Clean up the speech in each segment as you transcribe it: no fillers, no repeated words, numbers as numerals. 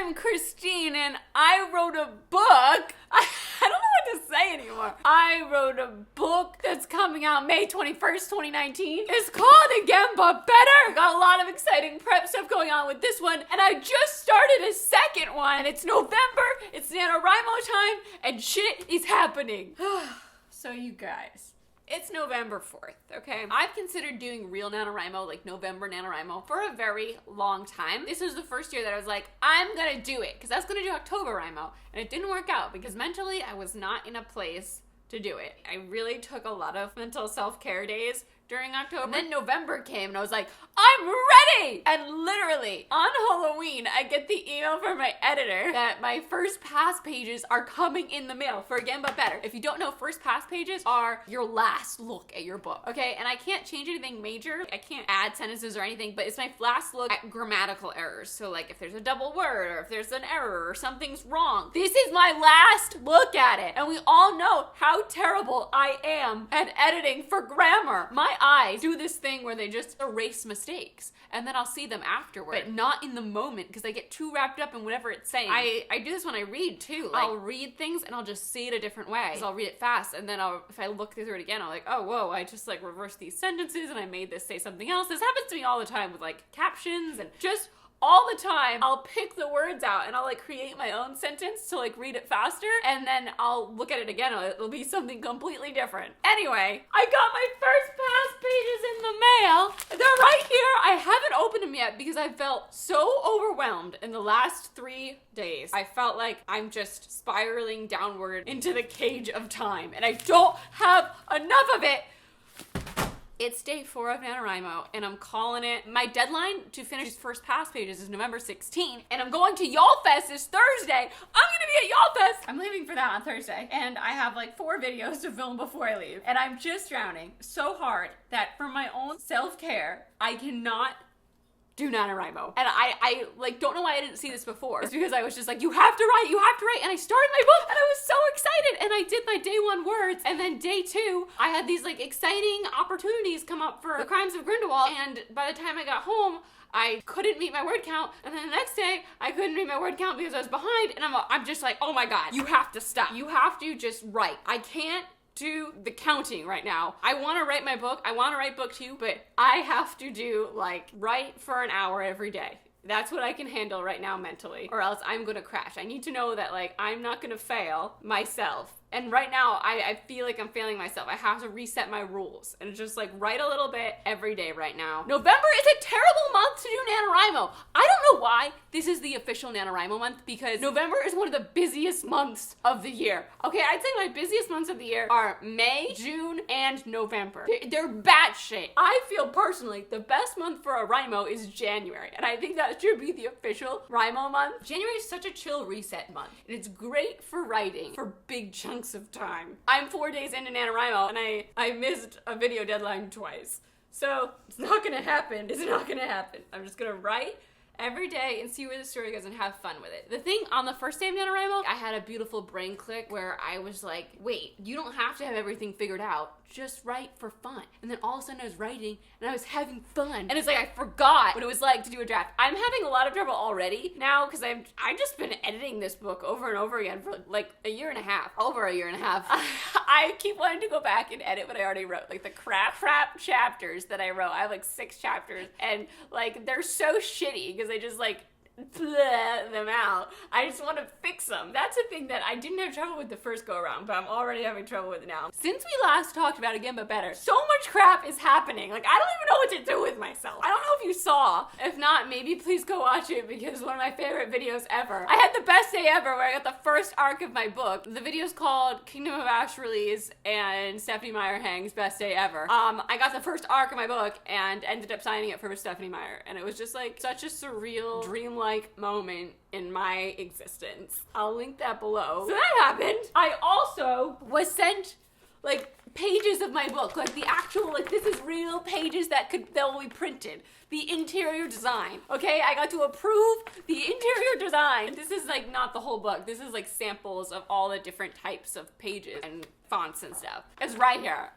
I'm Christine and I wrote a book. I don't know what to say anymore. I wrote a book that's coming out May 21st, 2019. It's called Again But Better. Got a lot of exciting prep stuff going on with this one, and I just started a second one, and it's November, it's NaNoWriMo time, and shit is happening. So you guys, it's November 4th, okay? I've considered doing real NaNoWriMo, like November NaNoWriMo, for a very long time. This was the first year that I was like, I'm gonna do it, because I was gonna do October Rimo, and it didn't work out, because mentally I was not in a place to do it. I really took a lot of mental self-care days during October. And then November came and I was like, I'm ready! And literally, on Halloween, I get the email from my editor that my first pass pages are coming in the mail for Again But Better. If you don't know, first pass pages are your last look at your book, okay? And I can't change anything major. I can't add sentences or anything, but it's my last look at grammatical errors. So like if there's a double word or if there's an error or something's wrong, this is my last look at it. And we all know how terrible I am at editing for grammar. My eyes do this thing where they just erase mistakes and then I'll see them afterward, but not in the moment because I get too wrapped up in whatever it's saying. I do this when I read too. Like, I'll read things and I'll just see it a different way. So I'll read it fast and then if I look through it again, I'm like, oh, whoa, I just like reversed these sentences and I made this say something else. This happens to me all the time with like captions and just all the time. I'll pick the words out and I'll like create my own sentence to like read it faster and then I'll look at it again and it'll be something completely different. Anyway, I got my first pass pages in the mail. They're right here. I haven't opened them yet because I felt so overwhelmed in the last 3 days. I felt like I'm just spiraling downward into the cage of time and I don't have enough of it. It's day 4 of NaNoWriMo, and I'm calling it. My deadline to finish these first pass pages is November 16th, and I'm going to Y'all Fest this Thursday. I'm gonna be at Y'all Fest. I'm leaving for that on Thursday, and I have like 4 videos to film before I leave, and I'm just drowning so hard that for my own self-care, I cannot do NaNoWriMo. And I like don't know why I didn't see this before. It's because I was just like, you have to write, and I started my book and I was so excited and I did my day 1 words and then day 2 I had these like exciting opportunities come up for The Crimes of Grindelwald, and by the time I got home I couldn't meet my word count, and then the next day I couldn't meet my word count because I was behind, and I'm just like, oh my god, you have to stop. You have to just write. I can't do the counting right now. I want to write my book. I want to write book 2, but I have to do like write for an hour every day. That's what I can handle right now mentally, or else I'm gonna crash. I need to know that like I'm not gonna fail myself. And right now, I feel like I'm failing myself. I have to reset my rules and just like write a little bit every day right now. November is a terrible month to do NaNoWriMo. I don't know why this is the official NaNoWriMo month, because November is one of the busiest months of the year. Okay, I'd say my busiest months of the year are May, June, and November. They're batshit. I feel personally the best month for a Rimo is January, and I think that should be the official Rimo month. January is such a chill reset month, and it's great for writing for big chunks of time. I'm 4 days into NaNoWriMo and I missed a video deadline twice. So it's not gonna happen. It's not gonna happen. I'm just gonna write every day and see where the story goes and have fun with it. The thing on the first day of NaNoWriMo, I had a beautiful brain click where I was like, wait, you don't have to have everything figured out. Just write for fun. And then all of a sudden I was writing and I was having fun. And it's like I forgot what it was like to do a draft. I'm having a lot of trouble already now because I've just been editing this book over and over again for like a year and a half. Over a year and a half. I keep wanting to go back and edit what I already wrote. Like the crap chapters that I wrote. I have like 6 chapters and like they're so shitty because I just like them out. I just want to fix them. That's a thing that I didn't have trouble with the first go around, but I'm already having trouble with it now. Since we last talked about Again But Better, so much crap is happening. Like, I don't even know what to do with myself. I don't know if you saw. If not, maybe please go watch it because it's one of my favorite videos ever. I had the best day ever where I got the first arc of my book. The video's called Kingdom of Ash Release and Stephanie Meyer Hang's Best Day Ever. I got the first arc of my book and ended up signing it for Stephanie Meyer, and it was just like such a surreal, dreamlike moment in my existence. I'll link that below. So that happened. I also was sent like pages of my book, like the actual, like this is real pages that will be printed. The interior design. Okay, I got to approve the interior design. This is like not the whole book. This is like samples of all the different types of pages and fonts and stuff. It's right here.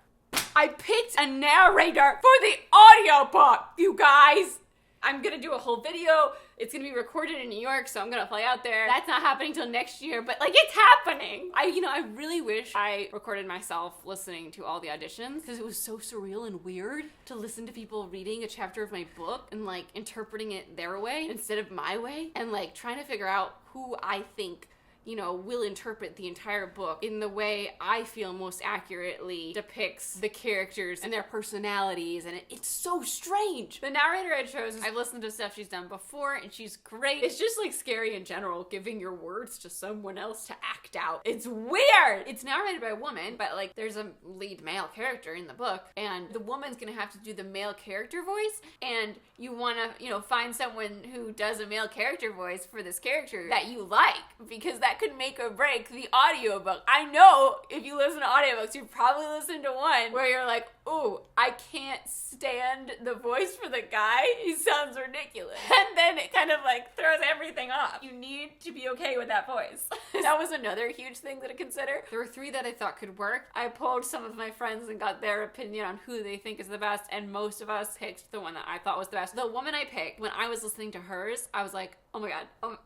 I picked a narrator for the audiobook, you guys. I'm gonna do a whole video it's gonna be recorded in New York, so I'm gonna fly out there. That's not happening till next year, but like it's happening. I really wish I recorded myself listening to all the auditions because it was so surreal and weird to listen to people reading a chapter of my book and like interpreting it their way instead of my way and like trying to figure out who I think will interpret the entire book in the way I feel most accurately depicts the characters and their personalities, and it's so strange. The narrator I chose, I've listened to stuff she's done before, and she's great. It's just like scary in general, giving your words to someone else to act out. It's weird! It's narrated by a woman, but like there's a lead male character in the book, and the woman's gonna have to do the male character voice, and you wanna, find someone who does a male character voice for this character that you like, because that could make or break the audiobook. I know if you listen to audiobooks, you've probably listened to one where you're like, ooh, I can't stand the voice for the guy. He sounds ridiculous. And then it kind of like throws everything off. You need to be okay with that voice. That was another huge thing to consider. There were 3 that I thought could work. I polled some of my friends and got their opinion on who they think is the best, and most of us picked the one that I thought was the best. The woman I picked, when I was listening to hers, I was like, oh my god, oh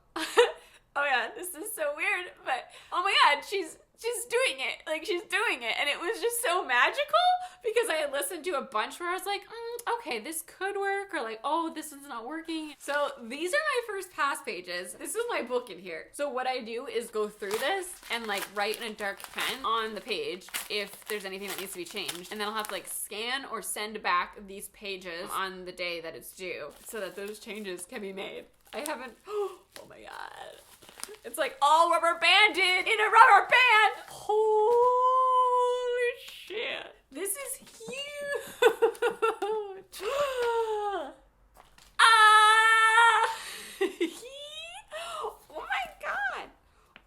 my god, this is so weird, but oh my god, she's doing it. Like, she's doing it. And it was just so magical because I had listened to a bunch where I was like, okay, this could work, or like, oh, this is not working. So these are my first pass pages. This is my book in here. So what I do is go through this and like write in a dark pen on the page if there's anything that needs to be changed. And then I'll have to like scan or send back these pages on the day that it's due so that those changes can be made. I haven't, oh my god. It's like all rubber banded in a rubber band. Holy shit. This is huge. Oh my god.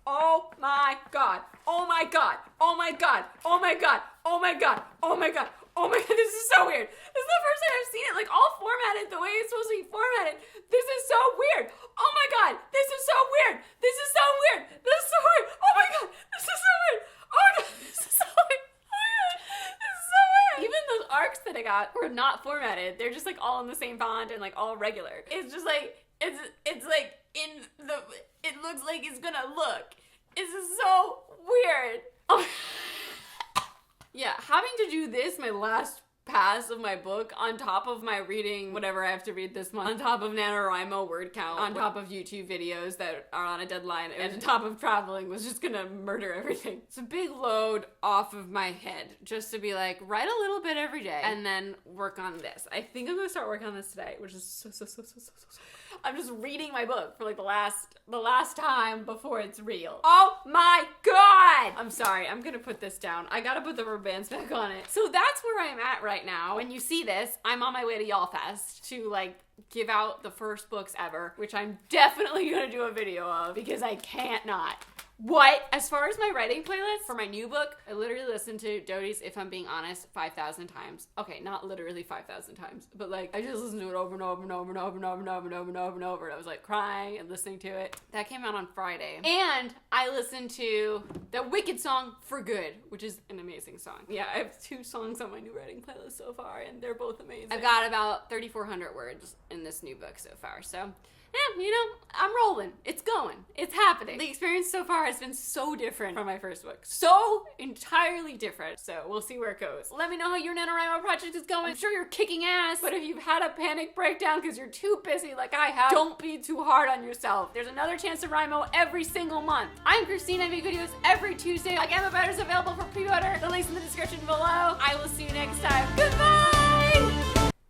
Oh my god. Oh my god. Oh my god. Oh my god. Oh my god. Oh my god. Oh my god, this is so weird. This is the first time I've seen it like all formatted the way it's supposed to be formatted. This is so weird. Oh my god, this is so weird. This is so weird. This is so weird. Oh my god, this is so weird. Oh my god, this is so weird. Oh my god, this is so weird. Even those arcs that I got were not formatted. They're just like all in the same font and like all regular. It's just like, it's like in the, it looks like it's gonna look. This is so weird. Oh. Yeah, having to do this, my last pass of my book, on top of my reading whatever I have to read this month, on top of NaNoWriMo word count, on top of YouTube videos that are on a deadline, and on top of traveling, was just gonna murder everything. It's a big load off of my head, just to be like, write a little bit every day, and then work on this. I think I'm gonna start working on this today, which is so. I'm just reading my book for like the last time before it's real. Oh my god! I'm sorry, I'm gonna put this down. I gotta put the rubber bands back on it. So that's where I'm at right now. When you see this, I'm on my way to YALLFest to like give out the first books ever, which I'm definitely gonna do a video of because I can't not. What? As far as my writing playlist for my new book, I literally listened to Dodie's If I'm Being Honest 5,000 times. Okay, not literally 5,000 times, but like I just listened to it over and over and over and over and over and over and over and over and over. And I was like crying and listening to it. That came out on Friday. And I listened to the Wicked song For Good, which is an amazing song. Yeah, I have 2 songs on my new writing playlist so far, and they're both amazing. I've got about 3,400 words in this new book so far, so yeah, I'm rolling. It's going. It's happening. The experience so far has been so different from my first book. So entirely different. So we'll see where it goes. Let me know how your NaNoWriMo project is going. I'm sure you're kicking ass, but if you've had a panic breakdown because you're too busy like I have, don't be too hard on yourself. There's another chance to Rimo every single month. I'm Christine. I make videos every Tuesday. Like, Emma Better's available for pre-order. The link's in the description below. I will see you next time. Goodbye!